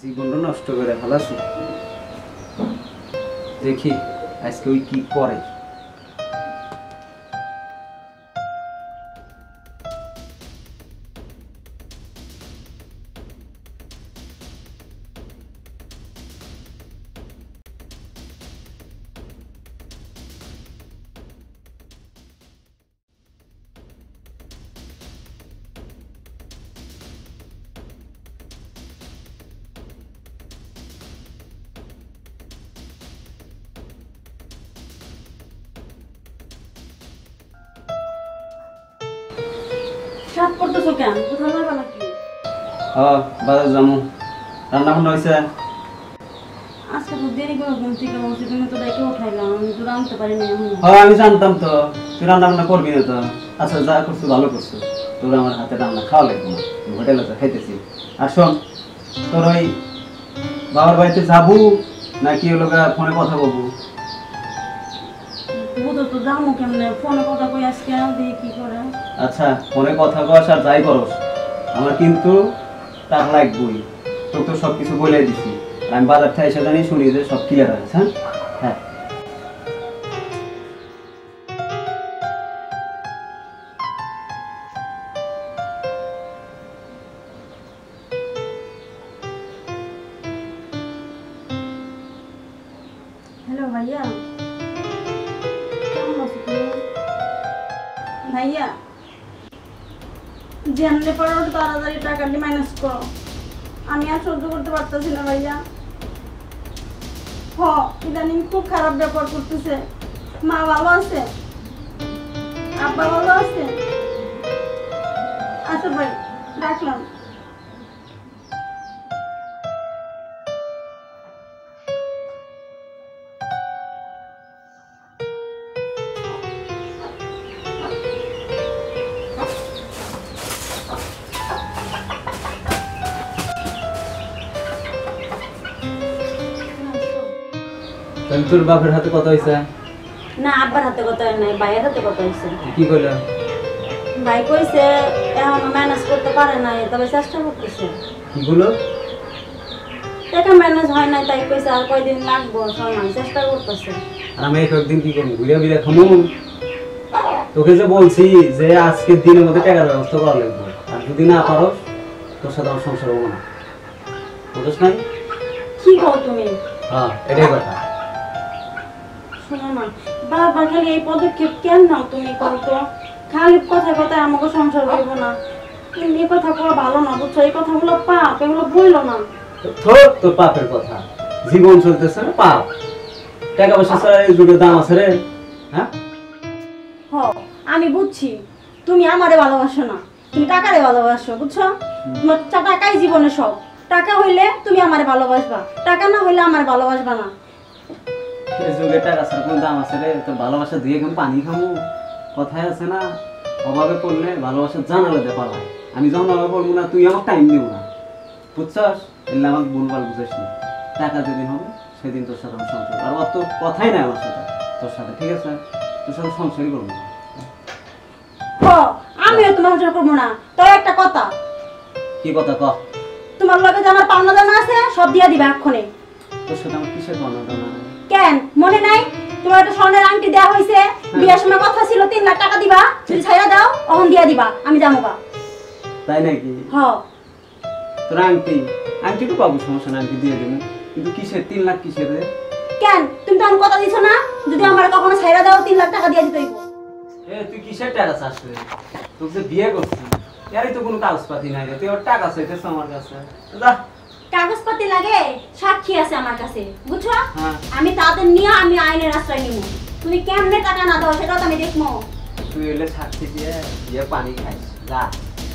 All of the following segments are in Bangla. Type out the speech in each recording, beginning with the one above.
জীবনটা নষ্ট করে ফেলাছো। দেখি আজকে ওই কি করে। সাত করতেছো কেন? কোথাও যাবে নাকি? বাজার যাবো। রান্না বান্না হয়েছে? আজকে তো দেরি করে ঘুম থেকে বলছি, তুমি তো ডেকে উঠাইলাম, আমি তো জানতে পারিনি এখন। আমি জানতাম তো তুই রান্না বান্না করবি না তো। আচ্ছা যা করছো ভালো করছো, তোর আমার হাতে রান্না খাওয়া লাগবে না, হোটেলে তো খাইতেছি। আর শোন, তোর ওই বাবার বাড়িতে যাবো নাকি হলো ফোনে কথা বলবো? বুঝো তো যাবো কেমনে, ফোনে কথা কই আজকে দেখি কি করে। আচ্ছা ফোনে কথা কস আর যাই করস, আমার কিন্তু টাকা লাগবেই। তোকে তো সব কিছু বলে দিছি, আমি বাজার থেকে এসে জানি শুনি যে সব ক্লিয়ার আছে। হ্যাঁ হ্যাঁ হ্যালো ভাইয়া, কেমন আছো তুমি? ভাইয়া জানলে পারো তাড়াতাড়ি টাকাটি মাইনাস করো, আমি আর সহ্য করতে পারতেছি না ভাইয়া। ইদানিং খুব খারাপ ব্যাপার করতেছে। মা ভালো আছে? আব্বা ভালো আছে? আচ্ছা ভাই রাখলাম। তাহলে তোর বাপের হাতে কথা হয়েছে? না, আব্বার হাতে কথা হয় নাই, ভাইয়ের হাতে কথা হয়েছে। কি কইলা? ভাই কইছে এখনো ম্যানেজ করতে পারে নাই, তবে চেষ্টা করতেছে। কি বলো? টাকা ম্যানেজ হয় নাই, তাই কইছে আর কয়দিন লাগবো, সময় চেষ্টা করতেছে। আর আমি একদিন কি করবো, ঘুরে ঘুরে খামু? তোকে যে বলছি যে আজকের দিনের মধ্যে টাকার ব্যবস্থা করা লাগবে, আর যদি না পারো তোর সাথে আমার সংসার হবো না, বুঝছ নাই? কি কও তুমি? হ্যাঁ এটাই কথা। শোনো না, বারবার খালি এই পদক্ষেপ কেন নাও তুমি? কও তো, খালি কথা কথায় আমাকে সংসার করব না, তুমি এই কথা কওয়া ভালো না, বুঝছো? এই কথাগুলো পাপ, এগুলো বললো না। তোর পাপের কথা, জীবন চলতেছে না পাপ। টাকা পয়সা ছাড়া এই যুগের দাম আছে রে? হ্যাঁ আমি বুঝছি তুমি আমারে ভালোবাসো না, তুমি টাকারে ভালোবাসো, বুঝছো? তোমার টাকাই জীবনে সব। টাকা হইলে তুমি আমারে ভালোবাসবা, টাকা না হইলে আমার ভালোবাসবা না। এই যুগে টাকা ছাড়া কোনো দাম আছে রে? তোর ভালোবাসা দিয়ে কেমন পানি খামু? কথায় আছে না, অভাবে পড়লে ভালোবাসা জানালে দে পালায়। আমি যখন অভাবে পড়বো না, তুই আমার টাইম দিব না, বুঝছস? এলে আমার ভুলভাল বুঝিস না। টাকা যেদিন হবে সেদিন তোর সাথে আমার সংসার, আর অত কথাই নাই আমার সাথে, তোর সাথে, ঠিক আছে? তোর সাথে সংসারই করবো না। আমিও তোমার সংসার করবো না। তো একটা কথা, কি কথা ক? তোমার লগে যে আমার পাওনা দানা আছে সব দিয়া দিবা এক্ষুনি। তোর সাথে আমার কিসের পাওনা দানা? কেন মনে নাই? তোমার একটা স্বর্ণের আংটি দেওয়া হয়েছে, বিয়ার সময় কথা ছিল 3 লাখ টাকা দিবা, যদি ছাইরা দাও তখন দিয়া দিবা, আমি যাবো গা। তাই নাকি? তোর আংটি, আংটি তো পাবো, সমস্যা না, আংটি দিয়ে দেবো, কিন্তু কিসের 3 লাখ কিসের রে? কেন তুমি তো কথা দিছো না, যদি আমার কখনো ছাইরা দাও 3 লাখ টাকা দিয়ে দিতে হইব। তুই কিসের টাকা চাস রে? তোকে যে বিয়ে করছিস এরই তো কোনো কাগজপাতি নাই রে, তুই ওর টাকা চাইতেছ আমার কাছে? যা। কাগজপাতি লাগে? সাক্ষী আছে আমার কাছে, বুঝছো? হ্যাঁ। আমি তাদের নিয়ে আমি আইনের আশ্রয় নিব। তুমি কেমনে টাকা না দাও সেটা তো আমি দেখবো। তুই এলে সাক্ষী দিয়ে দিয়ে পানি খাইস, যা।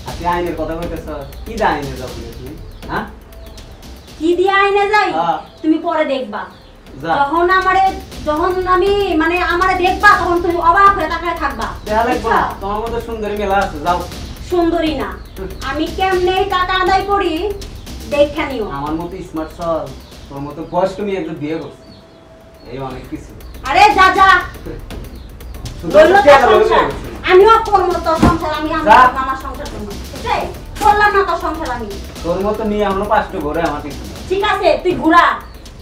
আর তুই আইনের কথা কইতেছ, কি দা আইনে যাবি তুই? হ্যাঁ কি দিয়ে আইনে যাই তুমি পরে দেখবা। যখন আমি মানে আমারে দেখবা তখন তুমি অবাক হয়ে তাকায় থাকবা। তোমার মতো সুন্দরী মেলা আছে, যাও। সুন্দরী না, আমি কেমনে টাকা আদায় করি দেখা নিও। আমার মতো স্মার্ট সল, তোর মতো বয়স্ক মেয়ে একজন বিয়ে করছি, এই অনেক কিছু। আরে যা যা, আমিও করবো তোর সংসার, আমি আমার সংসার করবো, বললাম না তোর সংসার আমি। তোর মতো নিয়ে আমরা 5টা ঘরে আমার কিছু ঠিক আছে তুই ঘুরা,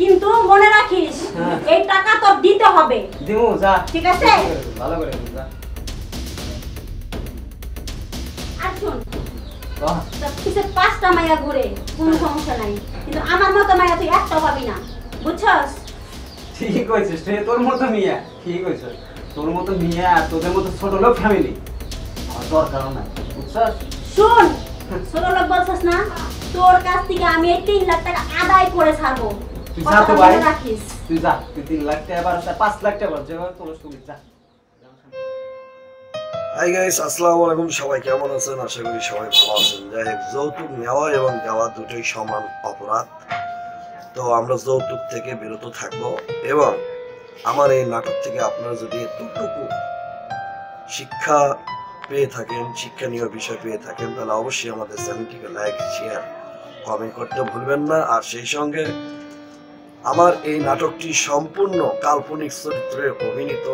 কিন্তু মনে রাখিস হ্যাঁ। এই টাকা তোর দিতে হবে। দিমু যা, ঠিক আছে? ভালো করে দিমু, যা। আর শোন, বাহ, তোর পিছে 5টা মাইয়া ঘুরে, কোনো সমস্যা নাই, কিন্তু আমার মতো মাইয়া তুই একটাও পাবি না, বুঝছস? ঠিক কইছিস রে, তোর মতো মিয়া, ঠিক কইছিস। তোর মতো মিয়া আর তোদের মতো ছোট লোক ফ্যামিলি আমার দরকার নাই, বুঝছস? শোন, ছোট লোক বলছস না, তোর কাছ থেকে আমি এই 3 লাখ টাকা আদায় করে ছাড়বো। তুই যা তো ভাই, মনে রাখিস। তুই যা, তুই 3 লাখ টাকা বার 5 লাখ টাকা বার যেভাবে তোর তুমি যা। হাই গাইস, আসসালামু আলাইকুম। সবাই কেমন আছেন? আশা করি সবাই ভালো আছেন। যাই হোক, যৌতুক নেওয়া এবং দেওয়া দুটোই সমান অপরাধ। তো আমরা যৌতুক থেকে বিরত থাকব এবং আমার এই নাটক থেকে আপনারা যদি এতটুকু শিক্ষা পেয়ে থাকেন, শিক্ষণীয় বিষয় পেয়ে থাকেন, তাহলে অবশ্যই আমাদের চ্যানেলটিকে লাইক, শেয়ার, কমেন্ট করতে ভুলবেন না। আর সেই সঙ্গে আমার এই নাটকটি সম্পূর্ণ কাল্পনিক চরিত্রে অভিনীত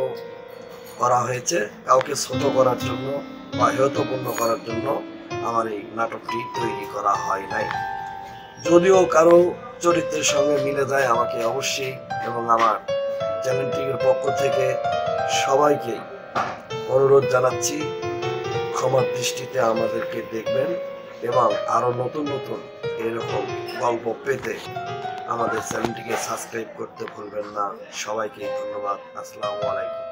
করা হয়েছে, কাউকে ছোট করার জন্য বা হেয়তপূর্ণ করার জন্য আমার এই নাটকটি তৈরি করা হয় নাই। যদিও কারো চরিত্রের সঙ্গে মিলে যায়, আমাকে অবশ্যই এবং আমার চ্যানেলটির পক্ষ থেকে সবাইকে অনুরোধ জানাচ্ছি, ক্ষমার দৃষ্টিতে আমাদেরকে দেখবেন এবং আরো নতুন নতুন এরকম গল্প পেতে আমাদের চ্যানেলটিকে সাবস্ক্রাইব করতে ভুলবেন না। সবাইকে ধন্যবাদ। আসসালামু আলাইকুম।